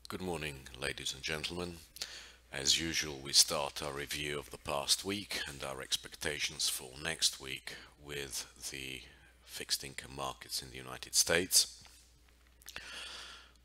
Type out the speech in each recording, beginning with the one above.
Good morning, ladies and gentlemen. As usual, we start our review of the past week and our expectations for next week with the fixed income markets in the United States.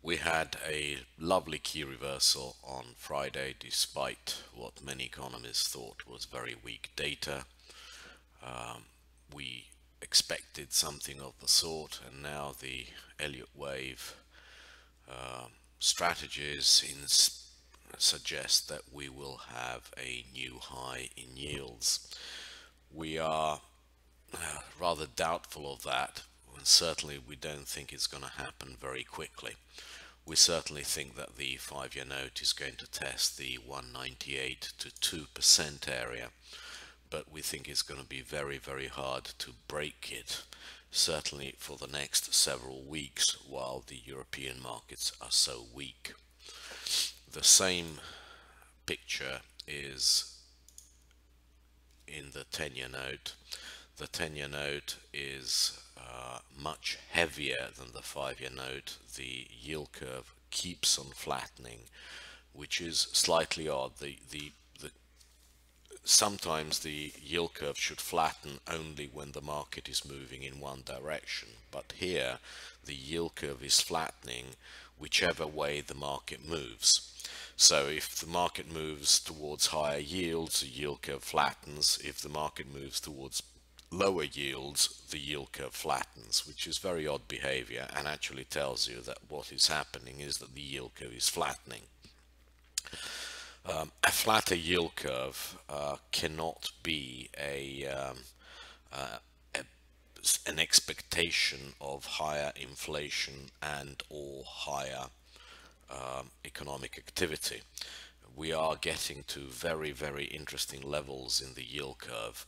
We had a lovely key reversal on Friday, despite what many economists thought was very weak data. We expected something of the sort, and now the Elliott wave strategies suggest that we will have a new high in yields. We are rather doubtful of that, and certainly we don't think it's going to happen very quickly. We certainly think that the 5-year note is going to test the 198 to 2% area, but we think it's going to be very, very hard to break it, certainly for the next several weeks while the European markets are so weak. The same picture is in the 10-year note. The 10-year note is much heavier than the 5-year note. The yield curve keeps on flattening, which is slightly odd. Sometimes the yield curve should flatten only when the market is moving in one direction, but here the yield curve is flattening whichever way the market moves. So if the market moves towards higher yields, the yield curve flattens. If the market moves towards lower yields, the yield curve flattens, which is very odd behavior and actually tells you that what is happening is that the yield curve is flattening. A flatter yield curve cannot be an expectation of higher inflation and or higher economic activity. We are getting to very, very interesting levels in the yield curve,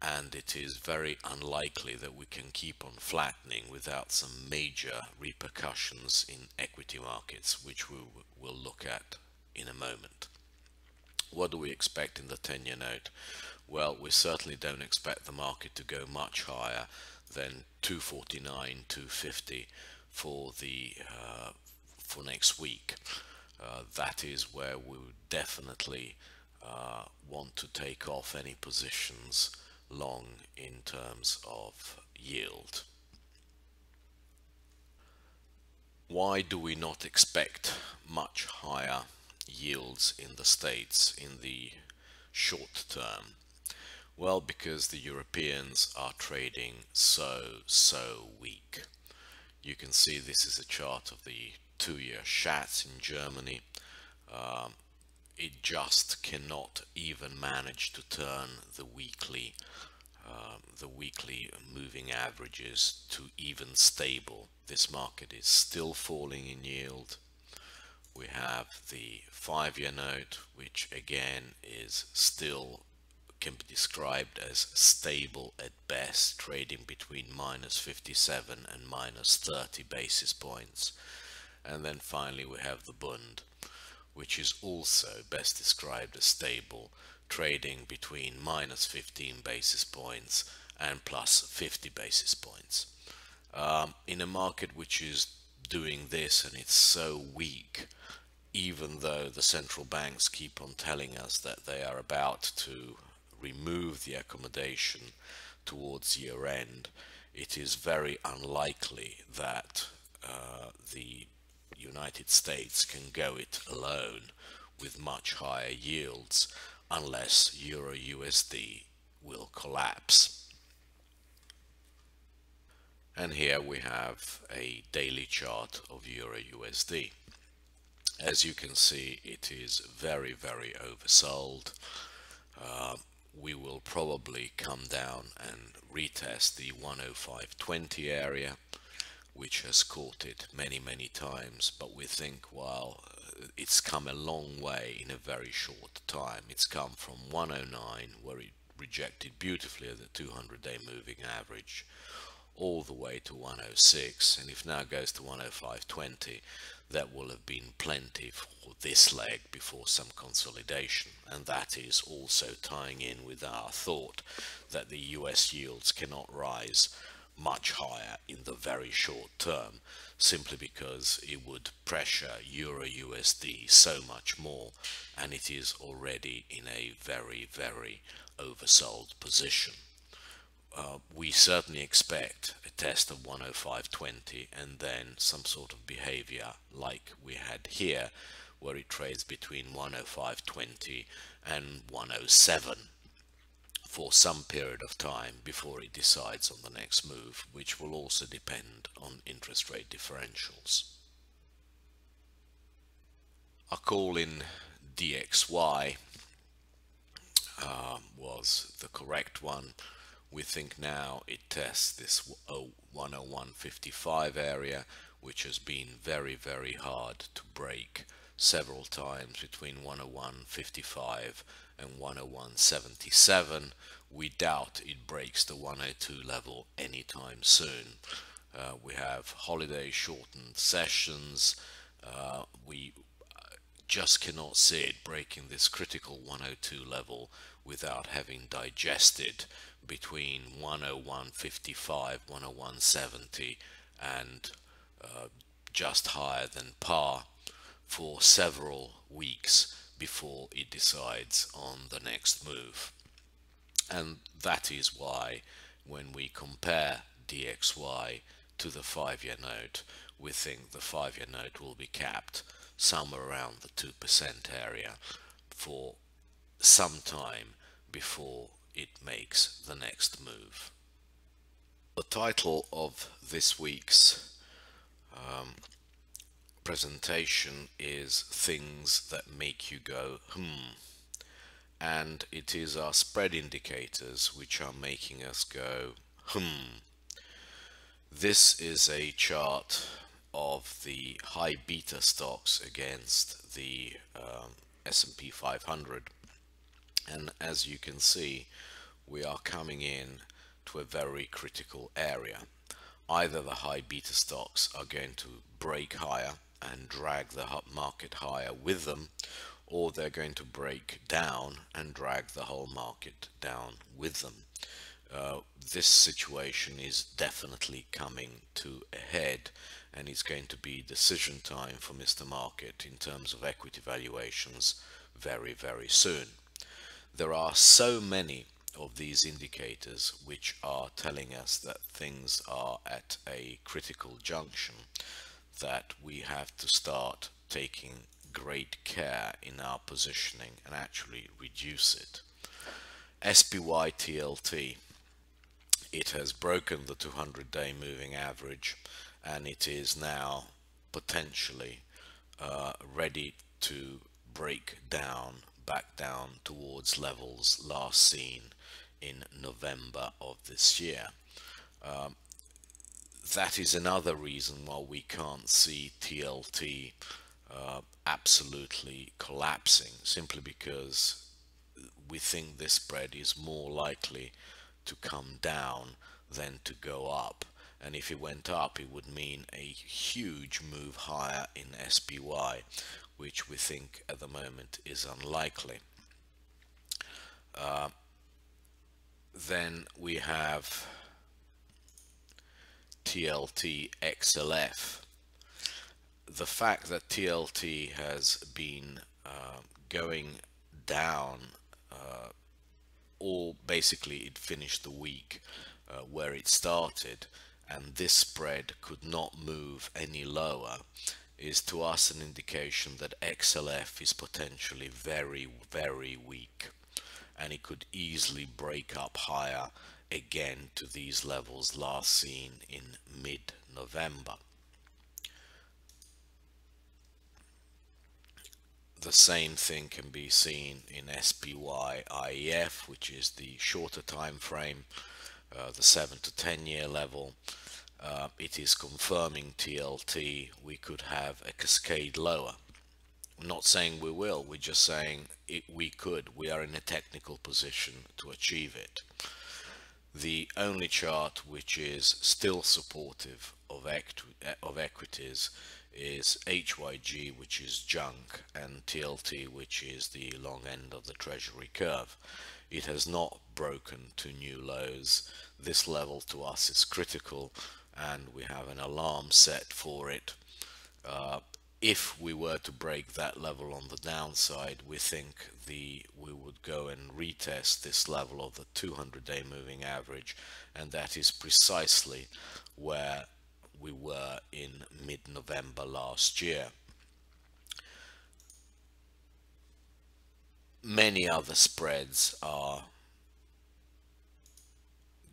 and it is very unlikely that we can keep on flattening without some major repercussions in equity markets, which we will look at in a moment. What do we expect in the 10-year note? Well, we certainly don't expect the market to go much higher than 249, 250 for next week. That is where we would definitely want to take off any positions long in terms of yield. Why do we not expect much higher yields in the States in the short term? Well, because the Europeans are trading so weak. You can see this is a chart of the 2-year Schatz in Germany. It just cannot even manage to turn the weekly moving averages to even stable. This market is still falling in yield. We have the 5-year note, which again is still can be described as stable at best, trading between -57 and -30 basis points. And then finally we have the Bund, which is also best described as stable, trading between -15 basis points and +50 basis points. In a market which is doing this and it's so weak, even though the central banks keep on telling us that they are about to remove the accommodation towards year end, it is very unlikely that the United States can go it alone with much higher yields unless Euro USD will collapse. And here we have a daily chart of Euro USD. As you can see, it is very, very oversold. We will probably come down and retest the 105.20 area, which has caught it many times, but we think, well, it's come a long way in a very short time. It's come from 109, where it rejected beautifully at the 200-day moving average, all the way to 106, and if now goes to 105.20, that will have been plenty for this leg before some consolidation. And that is also tying in with our thought that the US yields cannot rise much higher in the very short term, simply because it would pressure Euro USD so much more, and it is already in a very oversold position. We certainly expect a test of 105.20 and then some sort of behavior like we had here, where it trades between 105.20 and 107 for some period of time before it decides on the next move, which will also depend on interest rate differentials. Our call in DXY was the correct one. We think now it tests this 101.55 area, which has been very hard to break several times between 101.55 and 101.77. We doubt it breaks the 102 level anytime soon. We have holiday shortened sessions. We just cannot see it breaking this critical 102 level without having digested between 101.55, 101.70 and just higher than par for several weeks before it decides on the next move. And that is why when we compare DXY to the 5-year note, we think the 5-year note will be capped somewhere around the 2% area for some time before it makes the next move. The title of this week's presentation is Things That Make You Go and it is our spread indicators which are making us go This is a chart of the high beta stocks against the S&P 500, and as you can see, we are coming in to a very critical area. Either the high beta stocks are going to break higher and drag the market higher with them, or they're going to break down and drag the whole market down with them. This situation is definitely coming to a head, and it's going to be decision time for Mr. Market in terms of equity valuations very soon. There are so many of these indicators which are telling us that things are at a critical junction that we have to start taking great care in our positioning and actually reduce it. SPY TLT, it has broken the 200-day moving average, and it is now potentially ready to break down, back down towards levels last seen in November of this year. That is another reason why we can't see TLT absolutely collapsing, simply because we think this spread is more likely to come down than to go up, and if it went up it would mean a huge move higher in SPY, which we think at the moment is unlikely. Then we have TLT XLF. The fact that TLT has been going down, or basically it finished the week where it started, and this spread could not move any lower, is to us an indication that XLF is potentially very weak, and it could easily break up higher again to these levels last seen in mid-November. The same thing can be seen in SPY IEF, which is the shorter time frame, the 7 to 10 year level. It is confirming TLT. We could have a cascade lower. I'm not saying we will, we're just saying we could. We are in a technical position to achieve it. The only chart which is still supportive of equities is HYG, which is junk, and TLT, which is the long end of the treasury curve. It has not broken to new lows. This level to us is critical, and we have an alarm set for it. If we were to break that level on the downside, we think we would go and retest this level of the 200-day moving average, and that is precisely where we were in mid-November last year. Many other spreads are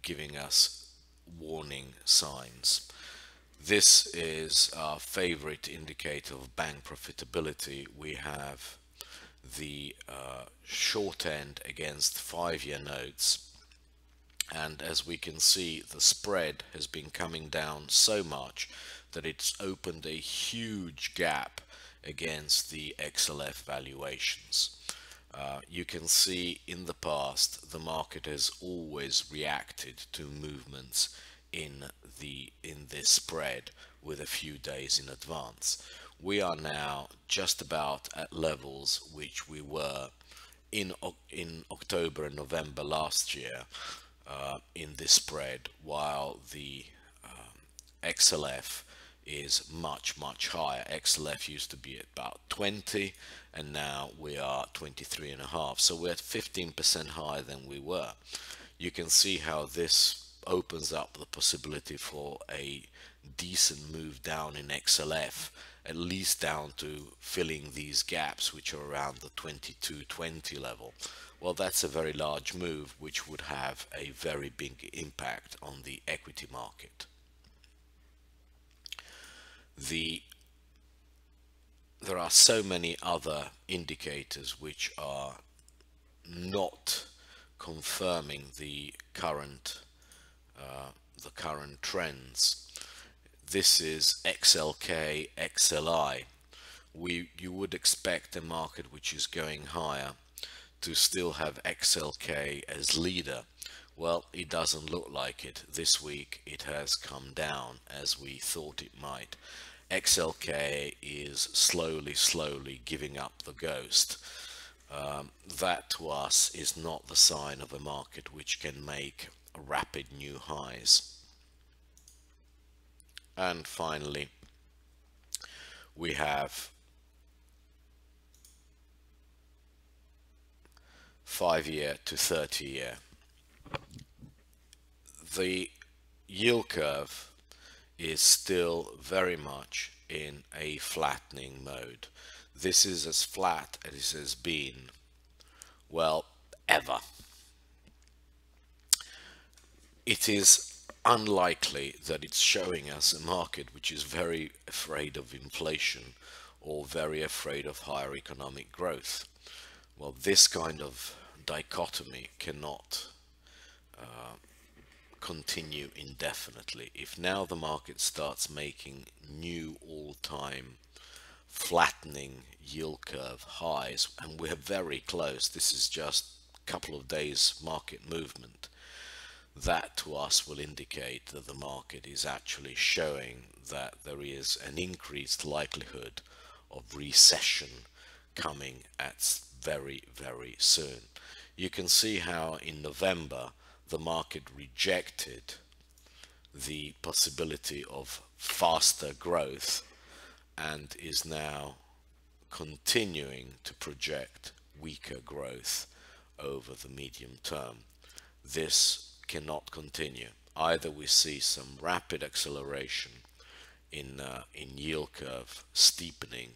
giving us warning signs. This is our favorite indicator of bank profitability. We have the short end against 5-year notes, and as we can see, the spread has been coming down so much that it's opened a huge gap against the XLF valuations. You can see in the past the market has always reacted to movements in this spread with a few days in advance. We are now just about at levels which we were in October and November last year in this spread, while the XLF is much higher. XLF used to be at about 20, and now we are 23.5, so we're at 15% higher than we were. You can see how this opens up the possibility for a decent move down in XLF, at least down to filling these gaps which are around the 22.20 level. Well, that's a very large move which would have a very big impact on the equity market. There are so many other indicators which are not confirming the current trends. This is XLK, XLI. You would expect a market which is going higher to still have XLK as leader. Well, it doesn't look like it. This week it has come down as we thought it might. XLK is slowly giving up the ghost. That to us is not the sign of a market which can make rapid new highs. And finally, we have 5-year to 30-year. The yield curve is still very much in a flattening mode. This is as flat as it has been, well, ever. It is unlikely that it's showing us a market which is very afraid of inflation or very afraid of higher economic growth. Well, this kind of dichotomy cannot continue indefinitely. If now the market starts making new all-time flattening yield curve highs, and we're very close, this is just a couple of days market movement, that to us will indicate that the market is actually showing that there is an increased likelihood of recession coming at very soon. You can see how in November the market rejected the possibility of faster growth and is now continuing to project weaker growth over the medium term. This cannot continue. Either we see some rapid acceleration in yield curve steepening,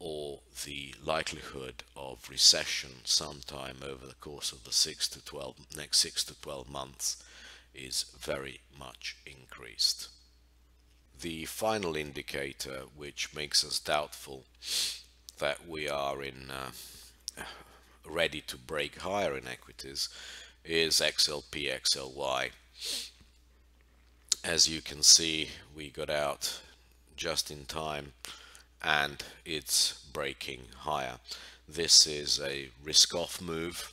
or the likelihood of recession sometime over the course of the next 6 to 12 months is very much increased. The final indicator which makes us doubtful that we are ready to break higher in equities is XLP, XLY. As you can see, we got out just in time and it's breaking higher. This is a risk-off move.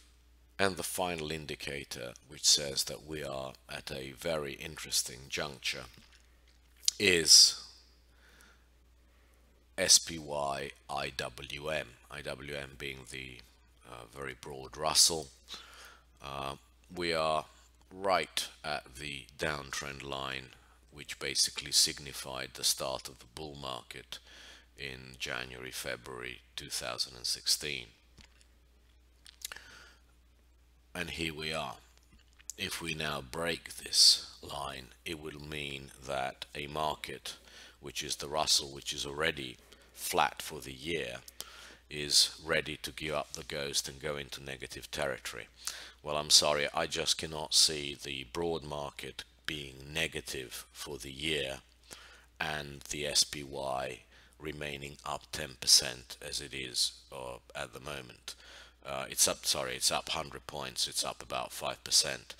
And the final indicator which says that we are at a very interesting juncture is SPY IWM. IWM being the very broad Russell. We are right at the downtrend line, which basically signified the start of the bull market in January, February 2016. And here we are. If we now break this line, it will mean that a market, which is the Russell, which is already flat for the year, is ready to give up the ghost and go into negative territory. Well, I'm sorry, I just cannot see the broad market being negative for the year and the SPY remaining up 10% as it is at the moment. It's up, sorry, it's up 100 points, it's up about 5%.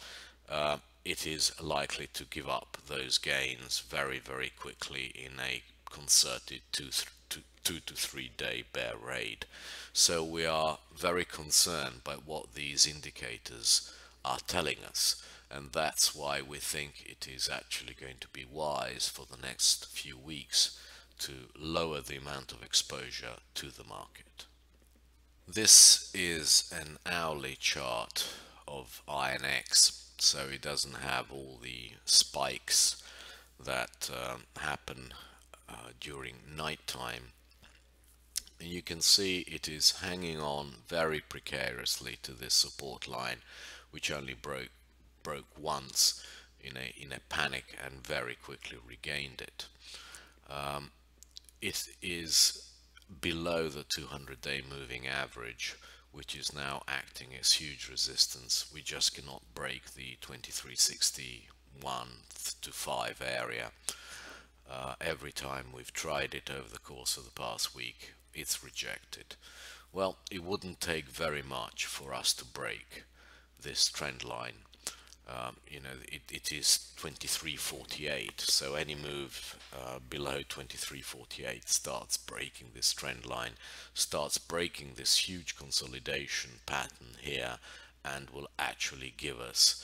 It is likely to give up those gains very, very quickly in a concerted 2 to 3 day bear raid. So we are very concerned by what these indicators are telling us, and that's why we think it is actually going to be wise for the next few weeks to lower the amount of exposure to the market. This is an hourly chart of INX, so it doesn't have all the spikes that happen during nighttime. And you can see it is hanging on very precariously to this support line, which only broke once in a panic and very quickly regained it. It is below the 200-day moving average, which is now acting as huge resistance. We just cannot break the 2361 to 5 area. Every time we've tried it over the course of the past week, it's rejected. Well, it wouldn't take very much for us to break this trend line. It is 2348, so any move below 2348 starts breaking this trend line, starts breaking this huge consolidation pattern here, and will actually give us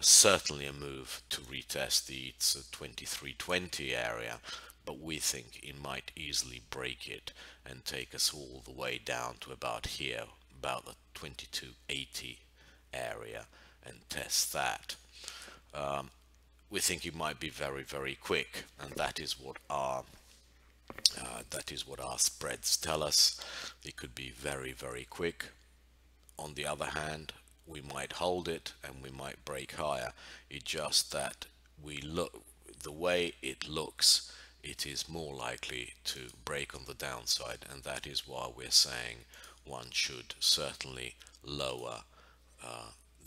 certainly a move to retest the 2320 area, but we think it might easily break it and take us all the way down to about here, about the 2280 area, and test that. We think it might be very, very quick, and that is what our spreads tell us. It could be very, very quick. On the other hand, we might hold it and we might break higher. It's just that the way it looks, it is more likely to break on the downside, and that is why we're saying one should certainly lower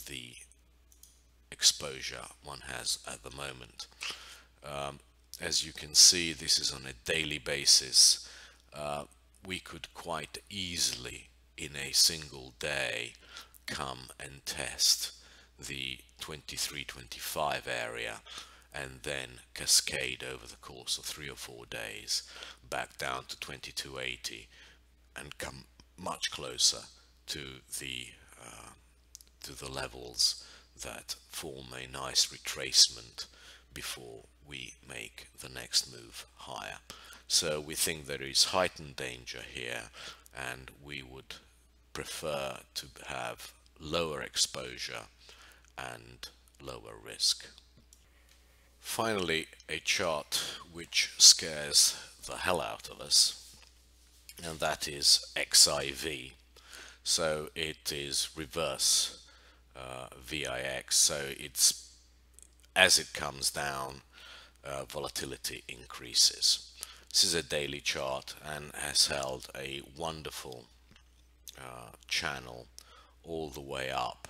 the exposure one has at the moment. As you can see, this is on a daily basis. We could quite easily in a single day come and test the 2325 area and then cascade over the course of 3 or 4 days back down to 2280 and come much closer to the levels that form a nice retracement before we make the next move higher. So we think there is heightened danger here, and we would prefer to have lower exposure and lower risk. Finally, a chart which scares the hell out of us, and that is XIV. So it is reverse VIX, so it's as it comes down, volatility increases. This is a daily chart and has held a wonderful channel all the way up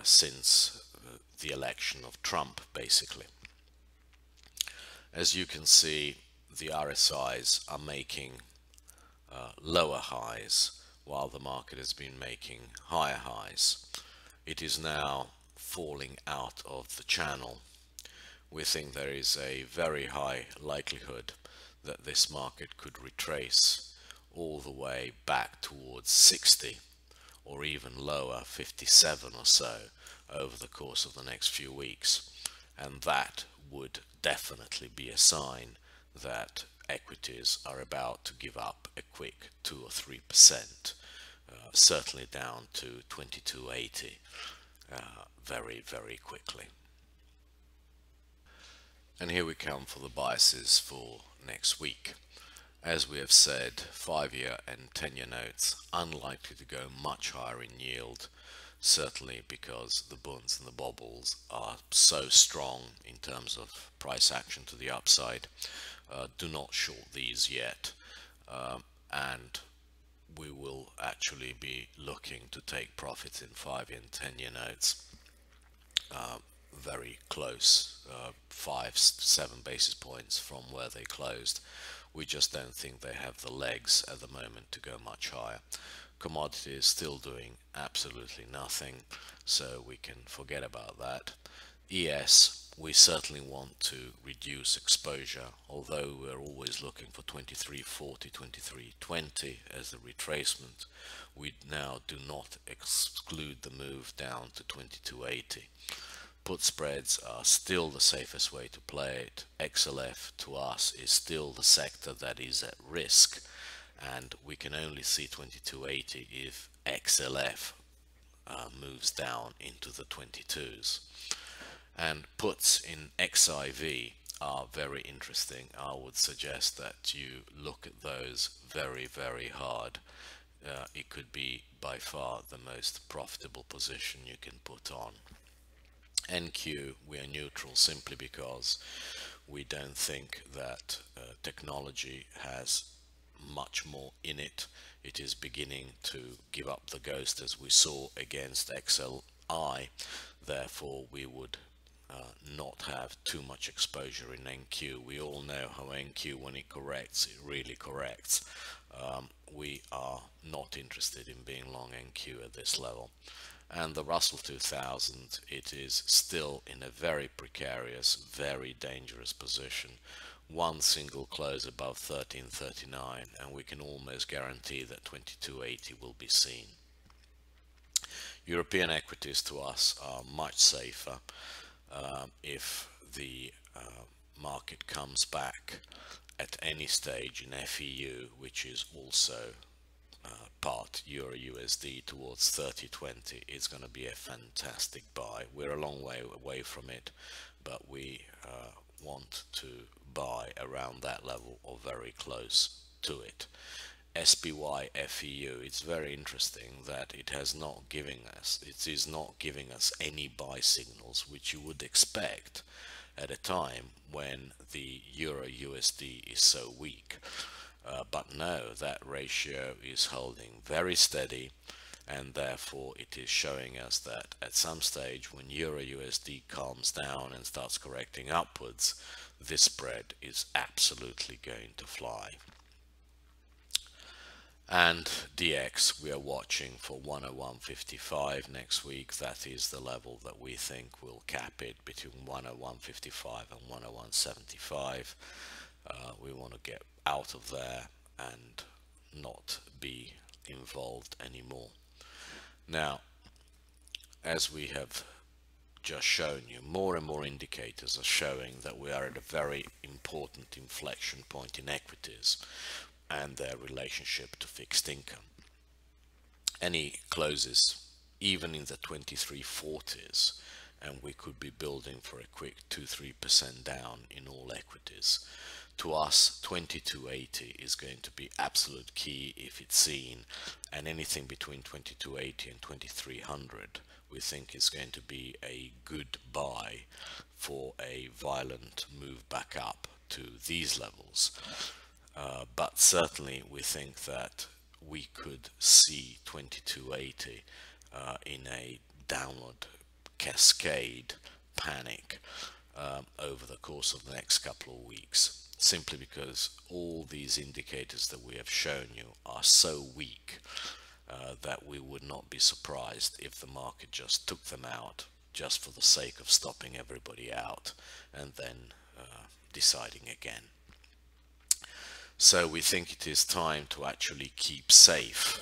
since the election of Trump, basically. As you can see, the RSIs are making lower highs while the market has been making higher highs. It is now falling out of the channel. We think there is a very high likelihood that this market could retrace all the way back towards 60 or even lower, 57 or so, over the course of the next few weeks. And that would definitely be a sign that equities are about to give up a quick 2 or 3% certainly down to 2280 very, very quickly. And here we come for the biases for next week. As we have said, 5-year and 10-year notes unlikely to go much higher in yield, certainly because the bunds and the bobbles are so strong in terms of price action to the upside. Do not short these yet, and we will actually be looking to take profits in 5 and 10-year notes very close, 5-7 basis points from where they closed. We just don't think they have the legs at the moment to go much higher. Commodity is still doing absolutely nothing, so we can forget about that. ES, we certainly want to reduce exposure, although we're always looking for 2340, 2320 as the retracement. We now do not exclude the move down to 2280. Put spreads are still the safest way to play it. XLF to us is still the sector that is at risk, and we can only see 2280 if XLF moves down into the 22s. And puts in XIV are very interesting. I would suggest that you look at those very, very hard. It could be by far the most profitable position you can put on. NQ, we are neutral simply because we don't think that technology has much more in it. It is beginning to give up the ghost, as we saw against XLI. Therefore, we would not have too much exposure in NQ. We all know how NQ, when it corrects, it really corrects. We are not interested in being long NQ at this level. And the Russell 2000, it is still in a very precarious, very dangerous position. One single close above 1339 and we can almost guarantee that 2280 will be seen. European equities to us are much safer. If the market comes back at any stage in FEU, which is also part Euro USD towards 3020, is going to be a fantastic buy. We're a long way away from it, but we want to buy around that level or very close to it. SPY FEU, it's very interesting that it is not giving us any buy signals, which you would expect at a time when the Euro USD is so weak. But no, that ratio is holding very steady, and therefore it is showing us that at some stage when Euro USD calms down and starts correcting upwards, this spread is absolutely going to fly. And DX, we are watching for 101.55 next week. That is the level that we think will cap it between 101.55 and 101.75. We want to get out of there and not be involved anymore. Now, as we have just shown you, more and more indicators are showing that we are at a very important inflection point in equities and their relationship to fixed income. Any closes even in the 2340s and we could be building for a quick 2-3% down in all equities. To us, 2280 is going to be absolute key if it's seen, and anything between 2280 and 2300 we think is going to be a good buy for a violent move back up to these levels. But certainly we think that we could see 2280 in a downward cascade panic over the course of the next couple of weeks, simply because all these indicators that we have shown you are so weak that we would not be surprised if the market just took them out just for the sake of stopping everybody out and then deciding again. So we think it is time to actually keep safe,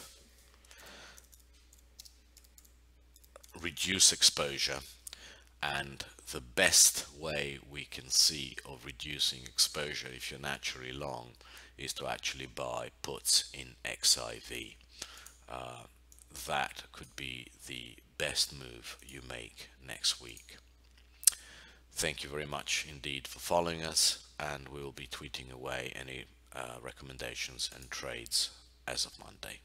reduce exposure, and the best way we can see of reducing exposure if you're naturally long is to actually buy puts in XIV. that could be the best move you make next week. Thank you very much indeed for following us, and we will be tweeting away any recommendations and trades as of Monday.